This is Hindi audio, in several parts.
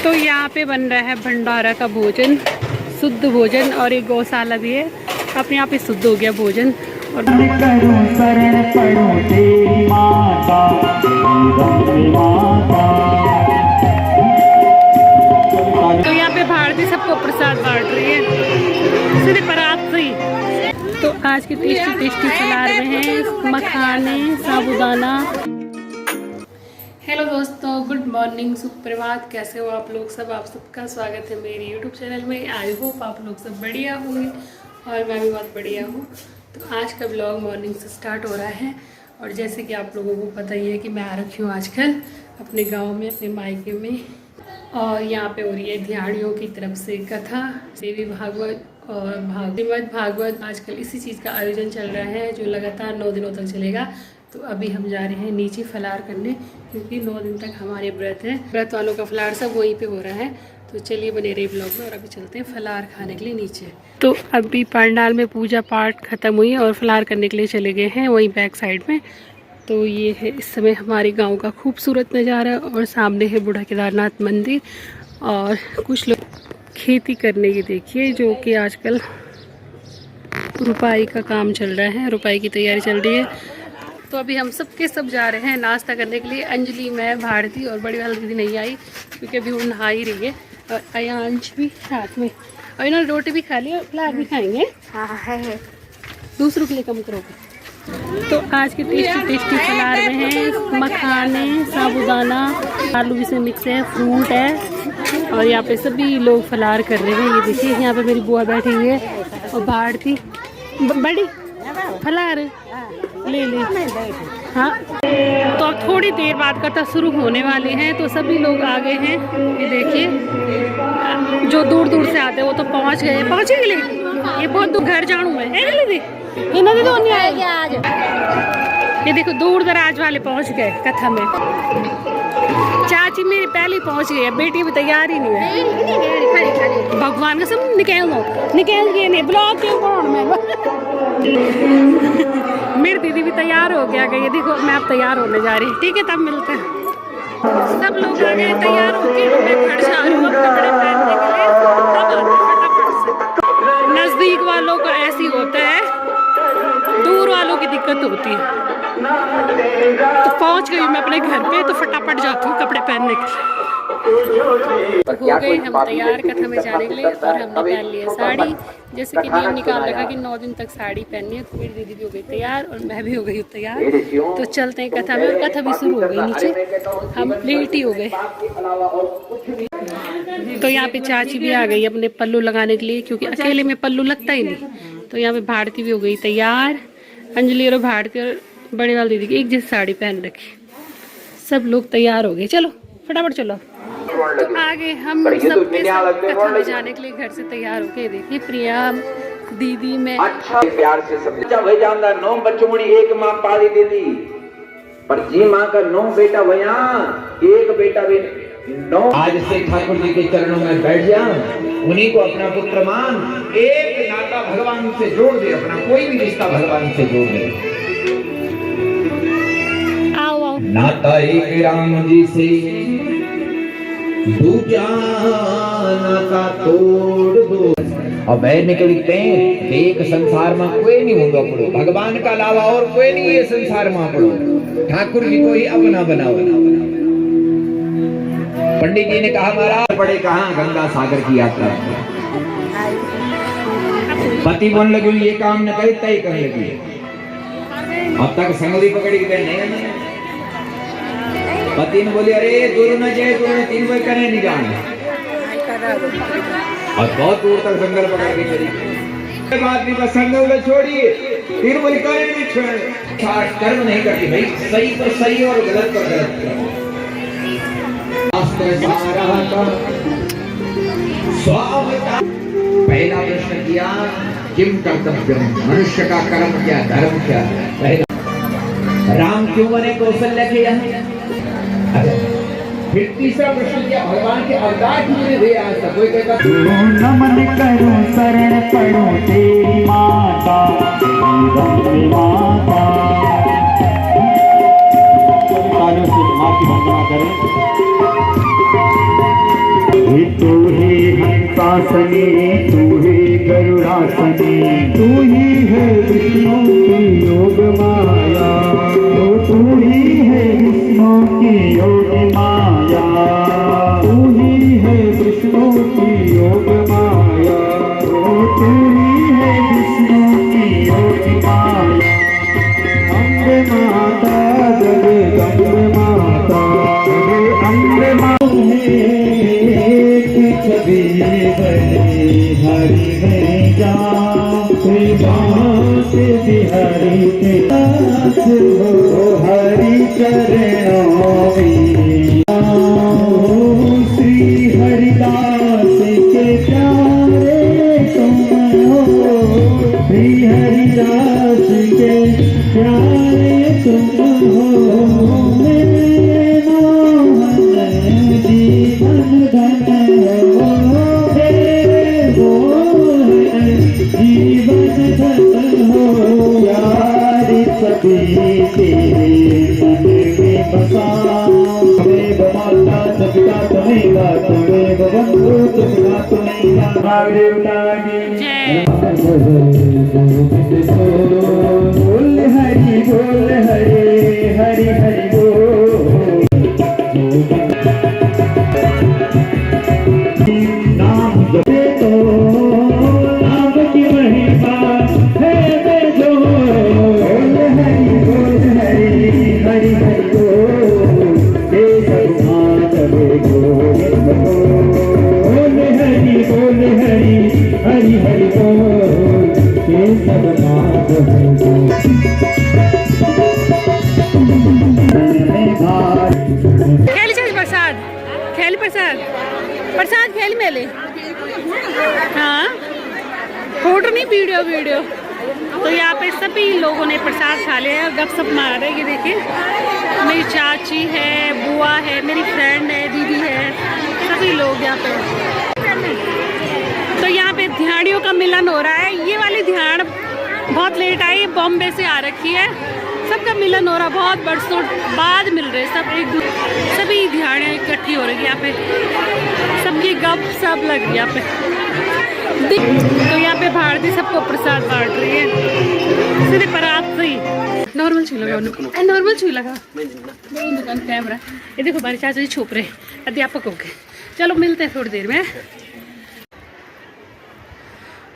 तो यहाँ पे बन रहा है भंडारा का भोजन, शुद्ध भोजन, और एक गौशाला भी है। अपने यहाँ पे शुद्ध हो गया भोजन। और तो यहाँ पे भारती सबको प्रसाद बांट रही है, सिर्फ परात से ही। तो आज के टेस्टी टेस्टी सलाद में है मखाने, साबूदाना। हेलो दोस्तों, गुड मॉर्निंग, सुप्रभात। कैसे हो आप लोग सब? आप सबका स्वागत है मेरे यूट्यूब चैनल में। आई होप आप लोग सब बढ़िया होंगे और मैं भी बहुत बढ़िया हूँ। तो आज का ब्लॉग मॉर्निंग से स्टार्ट हो रहा है। और जैसे कि आप लोगों को पता ही है कि मैं आ रखी हूँ आजकल अपने गांव में, अपने मायके में। और यहाँ पे हो रही है ध्यानियों की तरफ से कथा, देवी भागवत और श्रीमद् भागवत। आजकल इसी चीज़ का आयोजन चल रहा है जो लगातार 9 दिनों तक चलेगा। तो अभी हम जा रहे हैं नीचे फलार करने, क्योंकि 9 दिन तक हमारे व्रत है। व्रत वालों का फलार सब वहीं पे हो रहा है। तो चलिए बने रही ब्लॉग में। और अभी चलते हैं फलार खाने के लिए नीचे। तो अभी पंडाल में पूजा पाठ खत्म हुई और फलार करने के लिए चले गए हैं वहीं बैक साइड में। तो ये है इस समय हमारे गांव का खूबसूरत नज़ारा। और सामने है बूढ़ा केदारनाथ मंदिर। और कुछ लोग खेती करने की देखिए, जो कि आजकल रुपाई का काम चल रहा है, रुपाई की तैयारी चल रही है। तो अभी हम सब के सब जा रहे हैं नाश्ता करने के लिए। अंजलि, मैं, भारती और बड़ी वाली दीदी नहीं आई क्योंकि अभी वो नहा ही रही है। और अयांश भी साथ में। और इन्होंने रोटी भी खा ली और फलार भी खाएंगे। हाँ है, दूसरों के लिए कम करोगे। तो आज के टेस्टी टेस्टी फलार में है मखाने, साबूदाना, आलू भी से मिक्स है, फ्रूट है। और यहाँ पे सभी लोग फलार कर रहे हैं। ये देखिए यहाँ पे मेरी बुआ बैठी हुई है और भारती बड़ी फलार ले ले। हाँ, तो अब थोड़ी देर बाद कथा शुरू होने वाली है। तो सभी लोग आ गए हैं। ये देखिए जो दूर दूर से आते हैं वो तो पहुँच गए। पहुँचे के लिए ये बहुत दूर घर जाऊँ मैं। ये नदी तो नहीं आएगी आज। ये देखो दूर दराज वाले पहुंच गए कथा में। चाची मेरी पहले पहुंच गई है, बेटी भी तैयार ही नहीं है। भगवान का सब निकल गए नहीं ब्लॉग क्यों कौन में। मेरी दीदी भी तैयार हो गया गई। देखो मैं अब तैयार होने जा रही। ठीक है, तब मिलते हैं। सब लोग आ गए तैयार होके। मैं घर जा रही हूँ कपड़े पहनने के लिए। नजदीक वालों को ऐसी होता है, दूर वालों की दिक्कत होती है। तो पहुंच गई मैं अपने घर पे, तो फटाफट जाती हूँ कपड़े पहनने के लिए। तो हो गए हम तैयार कथा में जाने के लिए। और हमने पहन लिया साड़ी। जैसे कि नियम निकाल रखा कि 9 दिन तक साड़ी पहननी है। तो मेरी दीदी भी हो गई तैयार और मैं भी हो गई तैयार। तो चलते हैं कथा में। और कथा भी शुरू हो गई नीचे, हम लेट ही हो गए। तो यहाँ पे चाची भी आ गई अपने पल्लू लगाने के लिए, क्योंकि अकेले में पल्लू लगता ही नहीं। तो यहाँ पे भारती भी हो गई तैयार। अंजलि और भारती और बड़े वाली दीदी की एक जैसी साड़ी पहन रखी। सब लोग तैयार हो गए। चलो फटाफट चलो। तो आगे हम सबके सब कथा में जाने के लिए घर से तैयार हो गए। देखिए प्रिया दीदी, मैं अच्छा प्यार से समझा भाई जानदा 9 बच्चों एक माँ पाली दीदी, पर जी माँ का 9 बेटा भैया, एक बेटा भी 9। आज से ठाकुर जी के चरणों में बैठ जा, उन्हीं को अपना पुत्र मान। एक नाता भगवान से जोड़ दे, अपना कोई भी रिश्ता भगवान से जोड़ दे। आओ नाता एक राम जी से, दूजा नाता तोड़ दो। और वैज्ञानिक लिखते हैं एक संसार में कोई नहीं होगा पड़ो, भगवान का अलावा और कोई नहीं है संसार में पड़ो। ठाकुर जी को ही अपना बनाओ। पंडित जी ने कहा महाराज पड़े कहाँ, गंगा सागर की यात्रा। पति बोलने लगे ये काम न करे तय करने लगी। अब तक संगली पकड़ी गए नहीं। पति ने बोले अरे दूर न जाए, दूर 3 बजे करे नहीं जाने। और बहुत दूर तक संगल पकड़ के चली। बात नहीं, बस संगल छोड़िए, 3 बजे करे नहीं छोड़। कर्म नहीं करती भाई, सही पर सही और गलत पर गलत। पहला प्रश्न किया किम कर्तव्यम, मनुष्य का कर्म क्या, धर्म क्या। पहला राम क्यों बने कौशल्य के यहाँ। फिर तीसरा प्रश्न किया भगवान के अवतार क्यों हुए आज तक। कोई कहता नमन करूं शरण पड़ो तेरी माता, माता से माँ की वंदना करें। तू ही हंसासनी, तू ही गरुड़ासनी, तू ही है विष्णु की योग माया, तू ही है विष्णु की योग माया, तू ही है विष्णु की योग माया, तू ही है विष्णु की योग माया। अम्बे माता जगदम्बे माता, अम्बे माता छवि बने हरि में जा, बिहारी के दास हो हरि चरणों में। श्री हरिदास के प्यारे तुम हो, श्री हरिदास के प्यारे तुम हो, मेरे मोहन जीवन धन हो, मेरे मोहन जीवन धन हो। यारी सभी तेरे मन में बसा, तुम्हें माता सबिता तुम्हें, तुम्हें बंधु सबिता तुम्हें, महादेव लागी बोल हरि बोल हरे हरि हरि बोल। नाम जपे तो नाम की महिमा है बेजो, बोल हरि हरि हरि बोल। हे सद्माधवे गोविंद बोल हरि हरि हरि बोल। हे सद्माधवे खेल चल प्रसाद, खेल प्रसाद, प्रसाद खेल मेले। हाँ फोटो नहीं, वीडियो वीडियो। तो यहाँ पे सभी लोगों ने प्रसाद खा लिया है, गपशप मार रहे हैं। ये देखिए मेरी चाची है, बुआ है, मेरी फ्रेंड है, दीदी है, सभी लोग यहाँ पे। तो यहाँ पे ध्यानियों का मिलन हो रहा है। ये वाली ध्यान बहुत लेट आई, बॉम्बे से आ रखी है। सबका मिलन हो रहा, बहुत बरसों बाद मिल रहे सब एक दूसरे, सभी ध्यानियाँ इकट्ठी हो रही है यहाँ पे, सबकी गप सब लग रही है यहाँ पे। तो यहाँ पे भारती सबको प्रसाद बांट रही है, सीधे परात से ही। नॉर्मल छू लगा, नॉर्मल छू लगा दुकान कैमरा। ये देखो हमारे चाचा जी छुप रहे अध्यापक होके। चलो मिलते हैं थोड़ी देर में।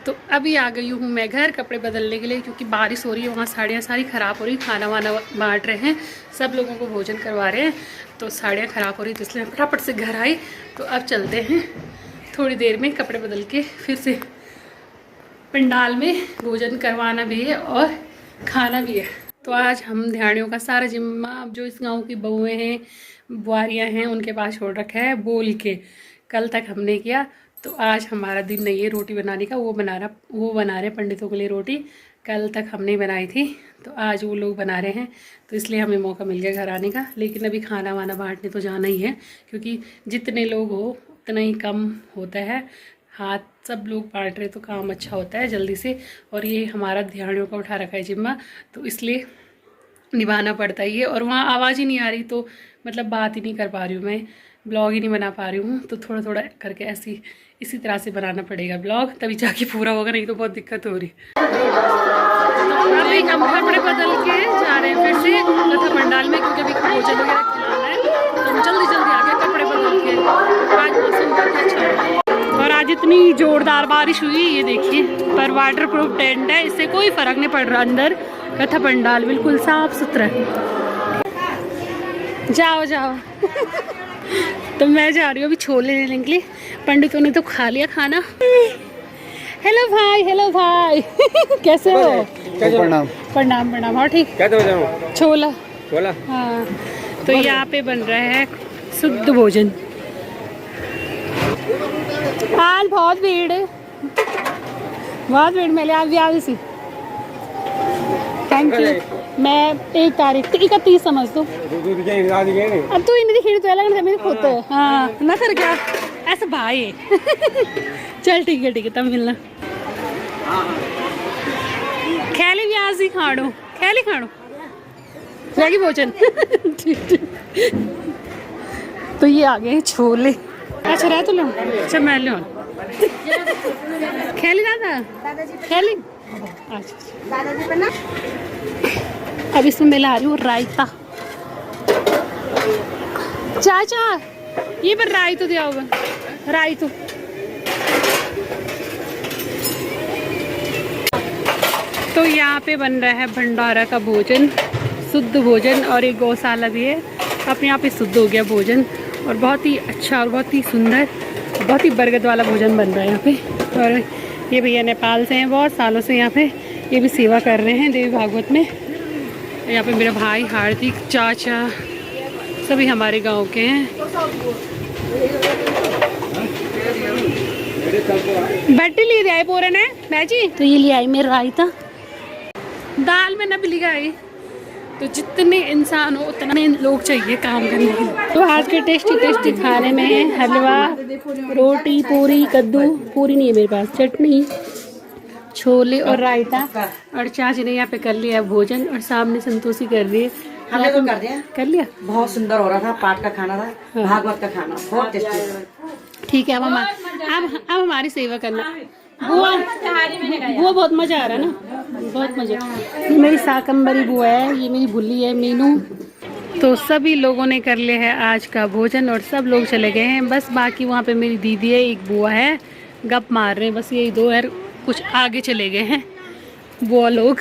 तो अभी आ गई हूँ मैं घर कपड़े बदलने के लिए, क्योंकि बारिश हो रही है, वहाँ साड़ियाँ सारी ख़राब हो रही, खाना वाना बांट रहे हैं, सब लोगों को भोजन करवा रहे हैं, तो साड़ियाँ ख़राब हो रही, तो इसलिए फटाफट से घर आई। तो अब चलते हैं थोड़ी देर में, कपड़े बदल के फिर से पंडाल में भोजन करवाना भी है और खाना भी है। तो आज हम ध्यानियों का सारा जिम्मा अब जो इस गाँव की बहुएँ हैं, बुआरियाँ हैं, उनके पास छोड़ रखा है बोल के। कल तक हमने किया, तो आज हमारा दिन नहीं है रोटी बनाने का। वो बना रहे पंडितों के लिए रोटी, कल तक हमने बनाई थी, तो आज वो लोग बना रहे हैं, तो इसलिए हमें मौका मिल गया घर आने का। लेकिन अभी खाना वाना बांटने तो जाना ही है, क्योंकि जितने लोग हो उतना ही कम होता है, हाथ सब लोग बांट रहे तो काम अच्छा होता है जल्दी से। और ये हमारा ध्यानियों का उठा रखा है जिम्मा, तो इसलिए निभाना पड़ता ही है। और वहाँ आवाज़ ही नहीं आ रही, तो मतलब बात ही नहीं कर पा रही हूँ मैं, ब्लॉग ही नहीं बना पा रही हूँ, तो थोड़ा थोड़ा करके इसी तरह से बनाना पड़ेगा ब्लॉग, तभी जाके पूरा होगा, नहीं तो बहुत दिक्कत हो रही। अभी हम कपड़े बदल के जा रहे हैं फिर से कथा पंडाल में, क्योंकि अभी भोजन वगैरह खिलाना है, तो हम जल्दी जल्दी आ गए कपड़े बदल के। आज मौसम बहुत अच्छा है और आज इतनी जोरदार बारिश हुई, ये देखिए। पर वाटर प्रूफ टेंट है, इससे कोई फर्क नहीं पड़ रहा। अंदर कथा पंडाल बिल्कुल साफ सुथरा है। जाओ जाओ तो मैं जा रही हूँ अभी छोले लेने के लिए। पंडितों ने तो खा लिया खाना। हेलो भाई, हेलो भाई कैसे हो? प्रणाम प्रणाम प्रणाम। और ठीक, क्या तो छोला बोला। हाँ, तो यहाँ पे बन रहा है शुद्ध भोजन। आज बहुत भीड़ है, बहुत भीड़ मिले आज भी आज सी। Thank you. मैं 1 तारीख 31 समझ दो। अब तू इन्हें खीर तो अलग मेरे खुद हाँ ना कर क्या ऐसा भाई है चल ठीक है तब मिलना। खेली भी आज ही खाड़ो, खेली खाड़ो रहेगी भोजन तो ये आ गए छोले, अच्छा रह तो लो, अच्छा मैं लो खेली दादा खेली। अच्छा दादाजी पे ना अब इसमें मैं ला रही हूँ रायता। चाचा ये पर रायतो दिया होगा, रायतो। तो यहाँ पे बन रहा है भंडारा का भोजन, शुद्ध भोजन, और एक गौशाला भी है। अपने यहाँ पे शुद्ध हो गया भोजन और बहुत ही अच्छा और बहुत ही सुंदर, बहुत ही बरगद वाला भोजन बन रहा है यहाँ पे। और ये भैया नेपाल से हैं, बहुत सालों से यहाँ पे ये भी सेवा कर रहे हैं देवी भागवत में। यहाँ पे मेरा भाई हार्दिक, चाचा सभी हमारे गांव के हैं। बैठी ले आए पूरन है मैची, तो ये ले आई मेरा रायता। दाल में न भी लिखाई, तो जितने इंसान हो उतने लोग चाहिए काम करने के लिए। तो आज के टेस्टी टेस्टी खाने में है हलवा, रोटी, पूरी, कद्दू, पूरी नहीं है मेरे पास, चटनी, छोले और रायता। और चाची ने यहाँ पे कर लिया भोजन और सामने संतोषी कर रही है। हमने तो कर दिया, कर लिया, बहुत सुंदर हो रहा था। पाठ का खाना था, भागवत का खाना बहुत टेस्टी। ठीक है, अब हमारी सेवा करना। बुआ बहुत मजा आ रहा है ना, बहुत मजा। ये मेरी शाकंबरी बुआ है, ये मेरी भुल्ली है मीनू। तो सभी लोगों ने कर लिया है आज का भोजन और सब लोग चले गए हैं। बस बाकी वहाँ पे मेरी दीदी है, एक बुआ है, गप मार रहे हैं, बस यही दो है, कुछ आगे चले गए हैं बुआ लोग।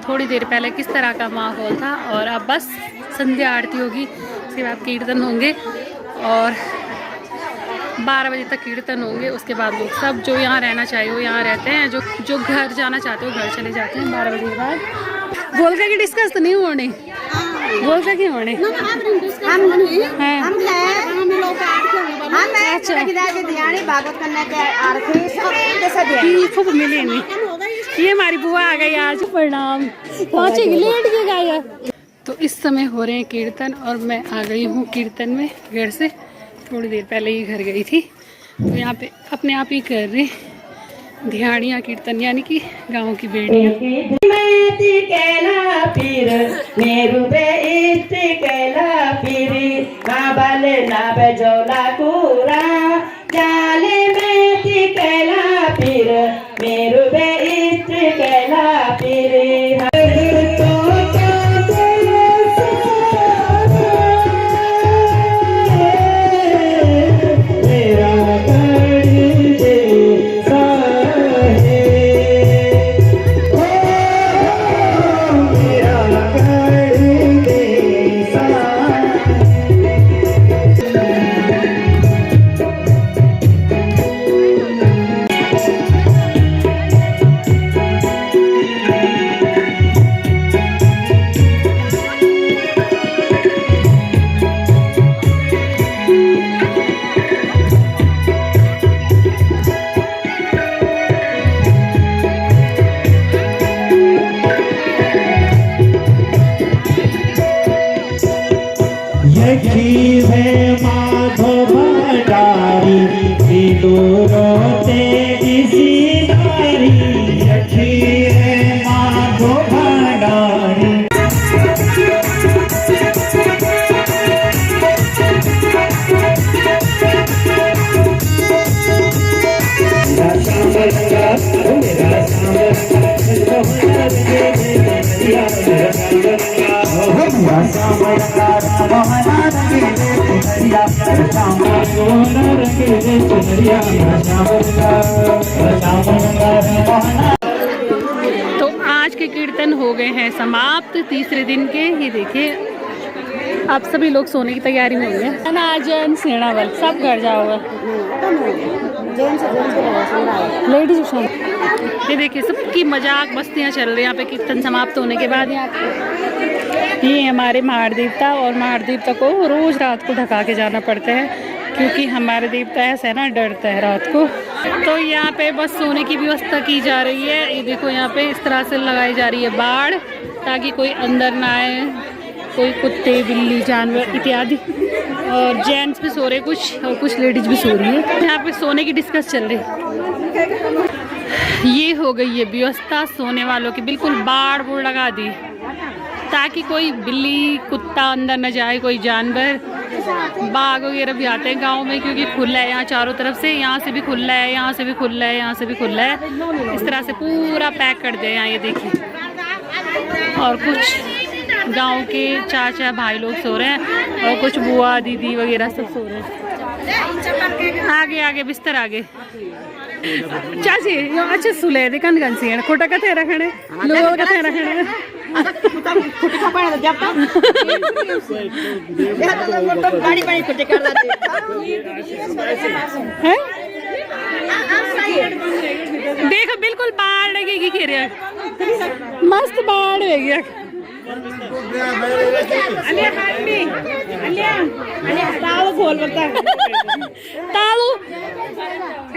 थोड़ी देर पहले किस तरह का माहौल था। और अब बस संध्या आरती होगी, उसके बाद कीर्तन होंगे और 12 बजे तक कीर्तन होंगे। उसके बाद लोग सब जो यहाँ रहना चाहिए वो यहाँ रहते हैं, जो घर जाना चाहते हो घर चले जाते हैं 12 बजे के बाद। गोलका की डिस्कस तो नहीं होने, गोलका की होने खूब मिले नहीं। ये हमारी बुआ आ गई आज, प्रणाम। पहुँचेगी लेट के गाया। तो इस समय हो रहे हैं कीर्तन और मैं आ गई हूँ कीर्तन में घर से। थोड़ी देर पहले ही घर गई थी, तो यहाँ पे अपने आप ही कर रहे ध्यानिया कीर्तन, यानी कि गाँव की बेटियाँ। तो आज के कीर्तन हो गए हैं समाप्त, तीसरे दिन के। ये देखिए आप सभी लोग सोने की तैयारी में होंगे ना। जैन सेनावल सब घर जाओगे, लेडीज। ये देखिए सबकी मजाक मस्तियाँ चल रही हैं यहाँ पे कीर्तन समाप्त होने के बाद। ये हमारे महादेवता, और महादेवता को रोज रात को ढका के जाना पड़ता है क्योंकि हमारे देवता ऐसा है ना, डरता है रात को। तो यहाँ पे बस सोने की व्यवस्था की जा रही है। ये देखो यहाँ पे इस तरह से लगाई जा रही है बाड़, ताकि कोई अंदर ना आए, कोई कुत्ते, बिल्ली, जानवर इत्यादि। और जेंट्स भी सो रहे कुछ, और कुछ लेडीज भी सो रही है। यहाँ पे सोने की डिस्कस चल रही है। ये हो गई है व्यवस्था सोने वालों की, बिल्कुल बाड़ बूढ़ लगा दी ताकि कोई बिल्ली, कुत्ता अंदर न जाए, कोई जानवर। बाघ वगैरह भी आते हैं गांव में, क्योंकि खुला है यहाँ चारों तरफ से, यहाँ से भी खुला है, यहाँ से भी खुला है, यहाँ से भी खुला है। इस तरह से पूरा पैक कर दिया यहाँ, ये देखिए। और कुछ गांव के चाचा भाई लोग सो रहे हैं और कुछ बुआ दीदी वगैरह सब सो रहे हैं। आगे आगे बिस्तर आगे चाची यो अच्छे सुले दे कन सी खोटा कथे रखने लोग कथे रखने देख बिल्कुल बाढ़ लगेगी खेरे मस्त बाढ़ होगी। तालू खोल तालू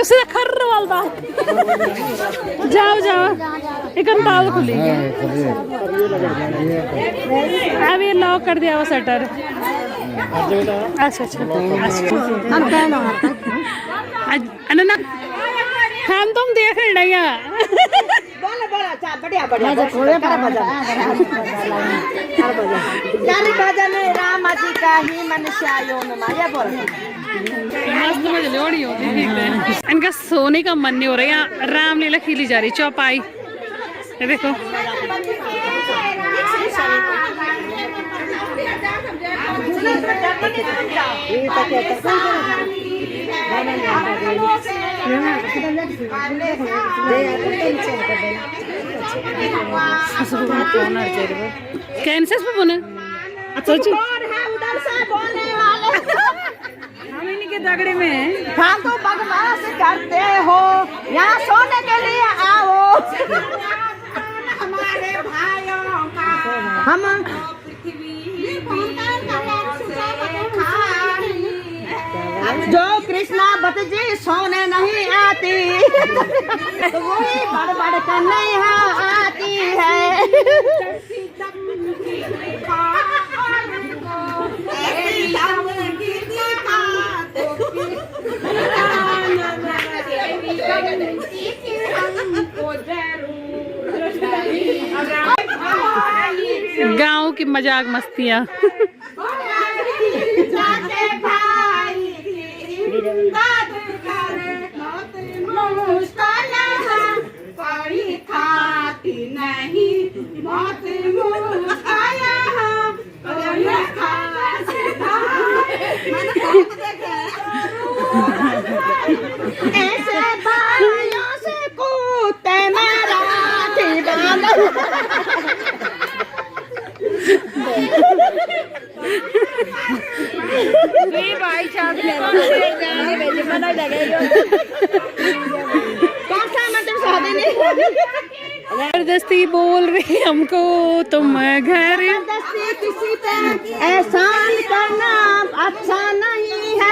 इसे खर्र वालता जाओ जाओ एक तालू खुली अब ये लॉक कर दिया वो शटर। अच्छा अच्छा अनन्ना हम तुम देख रहे हैं बढ़िया बढ़िया राम जी का ही मनुष्य इनका सोने का मन नहीं हो रहा है। यहाँ रामलीला खीली जा रही चौपाई, ये देखो। कैंसर पे बोने हम इन्हीं के दगड़े में हम तो बदमाश करते हो, यहाँ सोने के लिए आओ हमारे भाइयों का हम जो कृष्णा बत जी सोने नहीं आती तो वही बड़ कन्हैया आती है। गांव की मजाक मस्तियाँ ऐसे भाइयों से कूदते मेरा भाई जबरदस्ती बोल रही हमको तुम घर किसी पे एहसान करना अच्छा नहीं है।